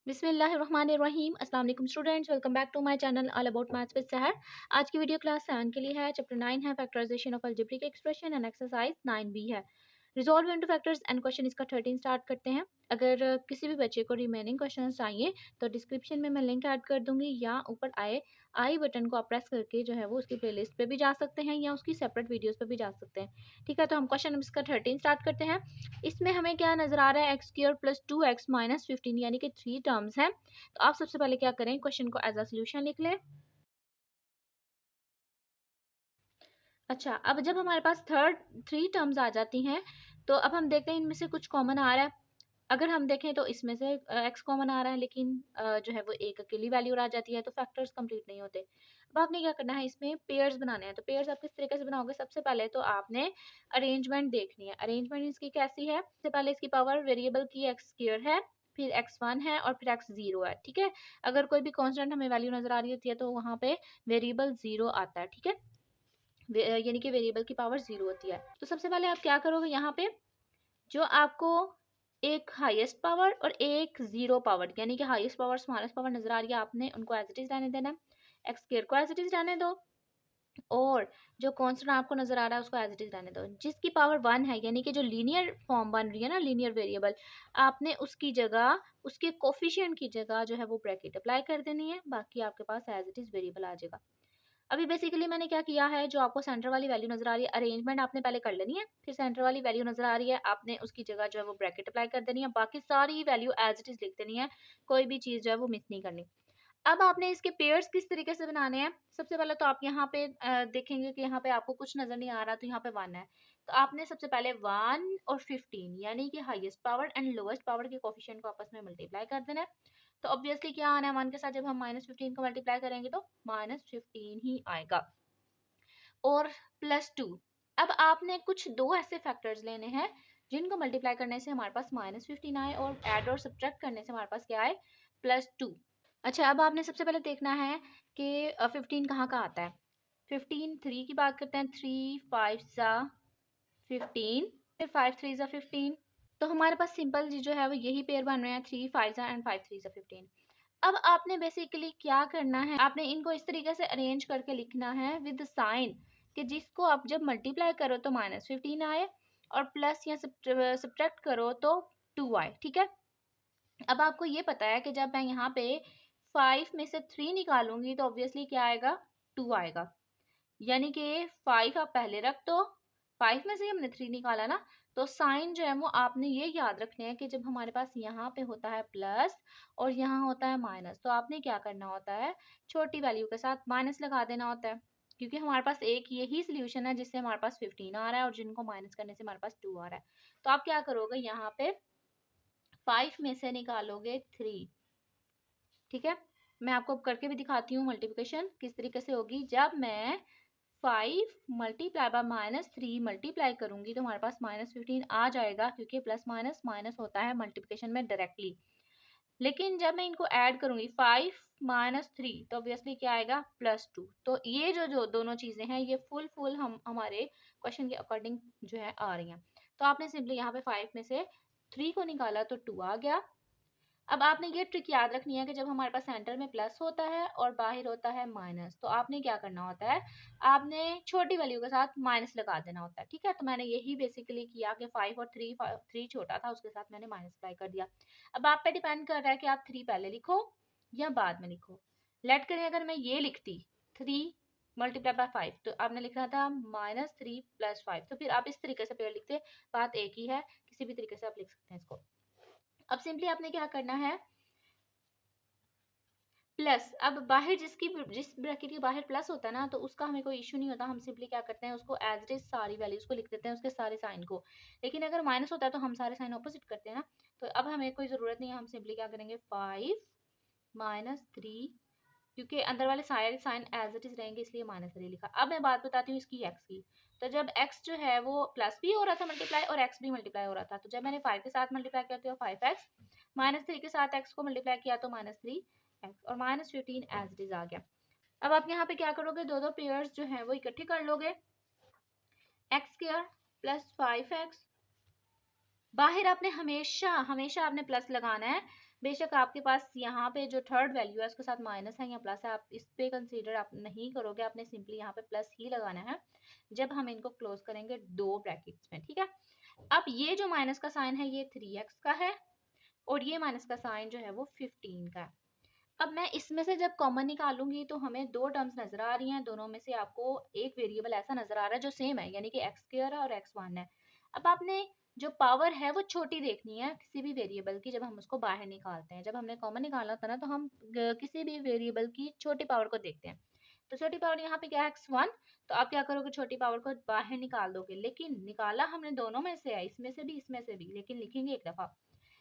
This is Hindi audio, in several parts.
बिस्मिल्लाहिर्रहमानिर्रहीम। अस्सलाम वालेकुम students, welcome back to my channel all about maths with Sahar. आज की वीडियो क्लास 7 के लिए है। चैप्टर 9 है factorisation of algebraic expression and exercise 9b है resolve into factors and question इसका 13 स्टार्ट करते हैं। अगर किसी भी बच्चे को रिमेनिंग क्वेश्चन चाहिए तो डिस्क्रिप्शन में मैं लिंक ऐड कर दूंगी या ऊपर आए आई बटन को आप प्रेस करके जो है वो उसकी प्लेलिस्ट पे भी जा सकते हैं या उसकी सेपरेट वीडियोस पे भी जा सकते हैं। ठीक है, तो हम क्वेश्चन इसका 13 स्टार्ट करते हैं। इसमें हमें क्या नजर आ रहा है, x square plus 2x minus 15 यानी कि 3 टर्म्स हैं। तो आप सबसे पहले क्या करें, क्वेश्चन को एज अ सोल्यूशन लिख लें। अच्छा, अब जब हमारे पास थ्री टर्म्स आ जाती हैं तो अब हम देखते हैं इनमें से कुछ कॉमन आ रहा है। अगर हम देखें तो इसमें से एक्स कॉमन आ रहा है, लेकिन जो है वो एक अकेली वैल्यू आ जाती है, तो फैक्टर्स कंप्लीट नहीं होते। अब आपने क्या करना है, इसमें पेयर्स बनाने हैं। तो पेयर्स आप किस तरीके से बनाओगे, सबसे पहले तो आपने अरेंजमेंट देखनी है। अरेंजमेंट इसकी कैसी है, सबसे पहले इसकी पावर वेरिएबल की एक्स स्क्वायर है, फिर x1 है और फिर x0 है। ठीक है, अगर कोई भी कांस्टेंट हमें वैल्यू नजर आ रही होती है तो वहां पे वेरिएबल 0 आता है। ठीक है, यानी कि वेरिएबल की पावर 0 होती है। तो सबसे पहले आप क्या करोगे, यहाँ पे जो आपको एक हाईएस्ट पावर और एक जीरो पावर यानी कि हाईएस्ट पावर स्मॉलेस्ट पावर नजर आ रही है, आपने उनको एज इट इज रहने देना है। एक्स स्क्वायर को एज इट इज रहने दो और जो कांस्टेंट आपको नजर आ रहा है उसको एज इट इज रहने दो। जिसकी पावर 1 है यानी कि जो लीनियर फॉर्म बन रही है ना, लीनियर वेरिएबल, आपने उसकी जगह उसके कोफिशिएंट की जगह जो है वो ब्रैकेट अप्लाई कर देनी है, बाकी आपके पास एज इट इज वेरिएबल आ जाएगा। अभी बेसिकली मैंने क्या किया है, जो आपको सेंटर वाली वैल्यू नजर आ रही है, अरेंजमेंट आपने पहले कर लेनी है, फिर सेंटर वाली वैल्यू नजर आ रही है, आपने उसकी जगह जो है वो ब्रैकेट अप्लाई कर देनी है, बाकी सारी वैल्यू एज इट इज लिख देनी है, कोई भी चीज जो है वो मिस नहीं करनी। अब आपने इसके पेयर्स किस तरीके से बनाने हैं, सबसे पहले तो आप यहाँ पे देखेंगे कि यहाँ पे आपको कुछ नजर नहीं आ रहा, तो यहाँ पे 1 है। तो आपने सबसे पहले 1 और 15 यानी कि highest power and lowest power के कोफिशिएंट को आपस में मल्टीप्लाई कर देना है। तो ऑब्वियसली क्या आना है, 1 के साथ जब हम -15 को मल्टीप्लाई करेंगे तो -15 ही आएगा और +2। अब आपने कुछ दो ऐसे फैक्टर्स लेने हैं जिनको मल्टीप्लाई करने से हमारे पास -15 आए और ऐड और सब्ट्रैक्ट करने से हमारे पास क्या आए, +2। अच्छा, अब आपने सबसे पहले देखना है कि 15 कहाँ का आता है। 15 3 की बात करते हैं, 3 5 सा 15, फिर 5 3 सा 15। तो हमारे पास सिंपल जो है वो यही पेयर बन रहे हैं, 3 5 सा एंड 5 3 सा 15। अब आपने बेसिकली क्या करना है, आपने इनको इस तरीके से अरेंज करके लिखना है विद साइन, कि जिसको आप जब मल्टीप्लाई करो तो -15 आए और प्लस या सब्ट्रैक्ट करो तो 2 आए। ठीक है, अब आपको ये पता है कि जब मैं यहाँ पे 5 में से 3 निकालूंगी तो ऑब्वियसली क्या आएगा, 2 आएगा। यानी कि 5 आप पहले रख दो, 5 में से हमने 3 निकाला ना, तो साइन जो है वो आपने ये याद रखने हैं कि जब हमारे पास यहाँ पे होता है प्लस और यहाँ होता है माइनस, तो आपने क्या करना होता है, छोटी वैल्यू के साथ माइनस लगा देना होता है, क्योंकि हमारे पास एक यही सोल्यूशन है जिससे हमारे पास 15 आ रहा है और जिनको माइनस करने से हमारे पास 2 आ रहा है। तो आप क्या करोगे, यहाँ पे 5 में से निकालोगे 3। ठीक है, मैं आपको करके भी दिखाती हूँ मल्टीप्लिकेशन किस तरीके से होगी। जब मैं 5 मल्टीप्लाई बाय -3 मल्टीप्लाई करूंगी तो हमारे पास -15 आ जाएगा, क्योंकि प्लस माइनस माइनस होता है मल्टीप्लिकेशन में डायरेक्टली। लेकिन जब मैं इनको ऐड करूंगी 5 -3 तो ऑब्वियसली क्या आएगा, +2। तो ये जो जो दोनों चीजें हैं ये फुल हम हमारे क्वेश्चन के अकॉर्डिंग जो है आ रही हैं। तो आपने सिंपली यहाँ पे 5 में से 3 को निकाला तो 2 आ गया। अब आपने ये ट्रिक याद रखनी है कि जब हमारे पास सेंटर में प्लस होता है और बाहर होता है माइनस, तो आपने क्या करना होता है, आपने छोटी वैल्यू के साथ माइनस लगा देना होता है। ठीक है, तो मैंने यही बेसिकली किया कि 5 और 3 छोटा था, उसके साथ मैंने माइनस अप्लाई कर दिया। अब आप पे डिपेंड कर रहा है कि आप 3 पहले लिखो या बाद में लिखो। लेट करें अगर मैं ये लिखती 3 मल्टीप्लाई बाय 5, तो आपने लिखना था -3 + 5, तो फिर आप इस तरीके से पेड़ लिखते, बात एक ही है, किसी भी तरीके से आप लिख सकते हैं इसको। अब सिंपली आपने क्या करना है, प्लस, अब बाहर जिस ब्रैकेट के बाहर प्लस होता है ना, तो उसका हमें कोई इशू नहीं होता, हम सिंपली क्या करते हैं उसको एज इट इज सारी वैल्यूज को लिख देते हैं, उसके सारे साइन को। लेकिन अगर माइनस होता है तो हम सारे साइन ऑपोजिट करते हैं ना, तो अब हमें कोई जरूरत नहीं है, हम सिंपली क्या करेंगे 5 -3, क्योंकि अंदर वाले सारे साइन एज इट इज रहेंगे इसलिए -3 लिखा। अब मैं बात बताती हूँ इसकी एक्स की। तो जब एक्स जो है वो प्लस भी हो रहा था मल्टीप्लाई और एक्स भी मल्टीप्लाई हो रहा था, तो जब मैंने 5 के साथ मल्टीप्लाई किया तो 5x, -3 के साथ एक्स को मल्टीप्लाई किया तो -3x और -15 एज इट इज आ गया। अब आप यहाँ पे क्या करोगे, दो दो पेयर्स जो है वो इकट्ठे कर लोगे, एक्स स्क्वायर +5x बाहर आपने हमेशा हमेशा आपने प्लस लगाना है। बेशक आपके पास यहाँ पे जो थर्ड वैल्यू है उसके साथ माइनस है या प्लस है, आप इस पे कंसीडर आप नहीं करोगे, आपने सिंपली यहाँ पे प्लस ही लगाना है जब हम इनको क्लोज करेंगे दो ब्रैकेट्स में, ठीक है। अब ये जो माइनस का साइन है ये 3x का है और ये माइनस का साइन जो है वो 15 का है। अब मैं इसमें से जब कॉमन निकालूंगी तो हमें दो टर्म्स नजर आ रही हैं, दोनों में से आपको एक वेरिएबल ऐसा नजर आ रहा है जो सेम है, यानी कि एक्स स्क्वायर है और x1 है। अब आपने जो पावर है वो छोटी देखनी है किसी भी वेरिएबल की, जब हम उसको बाहर निकालते हैं, जब हमने कॉमन निकालना होता है ना तो हम किसी भी वेरिएबल की छोटी पावर को देखते हैं। तो छोटी पावर यहाँ पे क्या है x1, तो आप क्या करोगे छोटी पावर को बाहर निकाल दोगे, लेकिन निकाला हमने दोनों में से है, इसमें से भी इसमें से भी, लेकिन लिखेंगे एक दफा।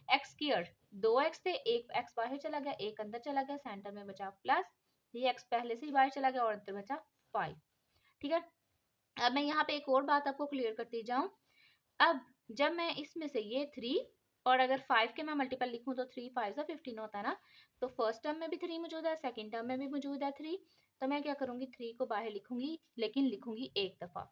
एक्स स्क्वायर 2x थे, एक एक्स बाहर चला गया एक अंदर चला गया, सेंटर में बचा प्लस, ये एक्स पहले से ही बाहर चला गया और अंदर बचा 5, ठीक है। अब मैं यहाँ पे एक और बात आपको क्लियर करती जाऊं। अब जब मैं इसमें से ये 3 और अगर 5 के मैं मल्टीपल लिखूं तो 3 5 जा 15 होता है ना, तो फर्स्ट टर्म में भी 3 मौजूद है, सेकंड टर्म में भी मौजूद है 3, तो मैं क्या करूंगी 3 को बाहर लिखूंगी, लेकिन लिखूंगी एक दफा।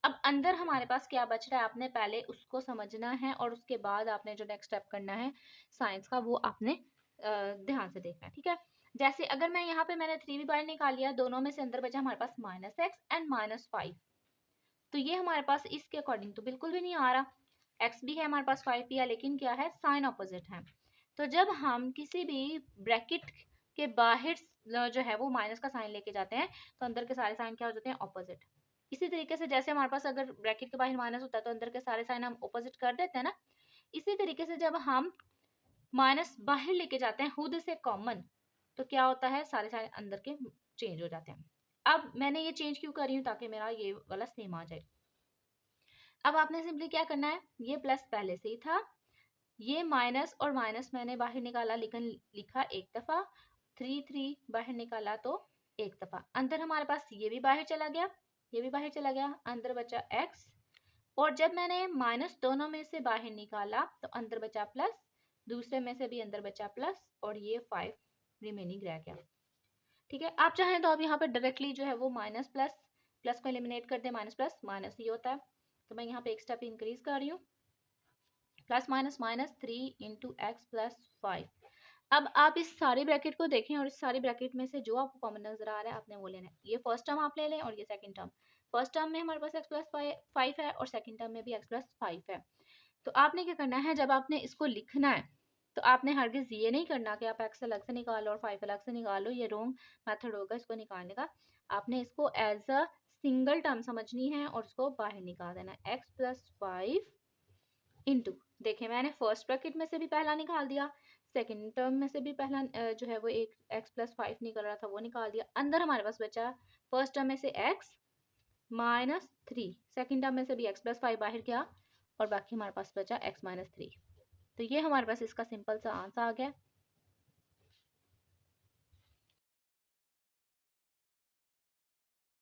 अब अंदर हमारे पास क्या बच रहा है, आपने पहले उसको समझना है और उसके बाद आपने जो नेक्स्ट स्टेप करना है साइंस का वो आपने ध्यान से देखना है, ठीक है। जैसे अगर मैं यहाँ पे मैंने 3 भी बाहर निकाल लिया, दोनों में से अंदर बचा हमारे पास -x एंड -5, तो ये हमारे पास इसके अकॉर्डिंग तो बिल्कुल भी नहीं आ रहा। x भी है हमारे पास 5 भी है, लेकिन क्या है साइन ऑपोजिट है। तो जब हम किसी भी ब्रैकेट के बाहर जो है वो माइनस का साइन लेके जाते हैं तो अंदर के सारे साइन क्या हो जाते हैं ऑपोजिट। इसी तरीके से जैसे हमारे पास अगर ब्रैकेट के बाहर माइनस होता है तो अंदर के सारे साइन हम ऑपोजिट कर देते हैं ना, इसी तरीके से जब हम माइनस बाहर लेके जाते हैं खुद से कॉमन, तो क्या होता है सारे साइन अंदर के चेंज हो जाते हैं। अब मैंने ये चेंज क्यों कर रही हूँ, ताकि मेरा ये वाला सेम आ जाए। अब आपने सिंपली क्या करना है, ये प्लस पहले से ही था, ये माइनस और माइनस मैंने बाहर निकाला, लेकिन लिखा एक दफा, 3 3 बाहर निकाला तो एक दफा, अंदर हमारे पास ये भी बाहर चला गया, ये भी बाहर चला गया, अंदर बचा x, और जब मैंने माइनस दोनों में से बाहर निकाला तो अंदर बचा प्लस, दूसरे में से भी अंदर बचा प्लस, और ये 5 रिमेनिंग रह गया, ठीक है। आप चाहें तो आप यहाँ पर डायरेक्टली जो है वो माइनस प्लस प्लस को एलिमिनेट कर दे, माइनस प्लस माइनस ही होता है, तो मैं यहाँ पे एक स्टेप इंक्रीज कर रही हूँ, plus minus minus 3 into x plus 5। अब आप इस सारे ब्रैकेट को देखें और इस सारे ब्रैकेट में से जो आपको कॉमन नजर आ रहा है आपने वो लेना है। ये फर्स्ट टर्म आप ले लें और ये सेकंड टर्म, फर्स्ट टर्म में हमारे पास x प्लस 5 है और सेकंड टर्म में भी x प्लस 5 है। तो आपने क्या करना है, जब आपने इसको लिखना है तो आपने हरगिज ये नहीं करना कि आप x अलग से निकालो और 5 अलग से निकालो, ये रॉन्ग मेथड होगा इसको निकालने का। आपने इसको एज अ सिंगल टर्म समझनी है और उसको बाहर निकाल देना है, x प्लस 5 इंटू, देखें मैंने फर्स्ट ब्रैकेट में से भी पहला निकाल दिया, सेकंड टर्म में से भी पहला जो है वो एक x प्लस 5 निकल रहा था वो निकाल दिया, अंदर हमारे पास बचा फर्स्ट टर्म में से x माइनस 3, सेकेंड टर्म में से भी x प्लस 5 बाहर गया और बाकी हमारे पास बचा x माइनस 3। तो ये हमारे पास इसका सिंपल सा आंसर आ गया।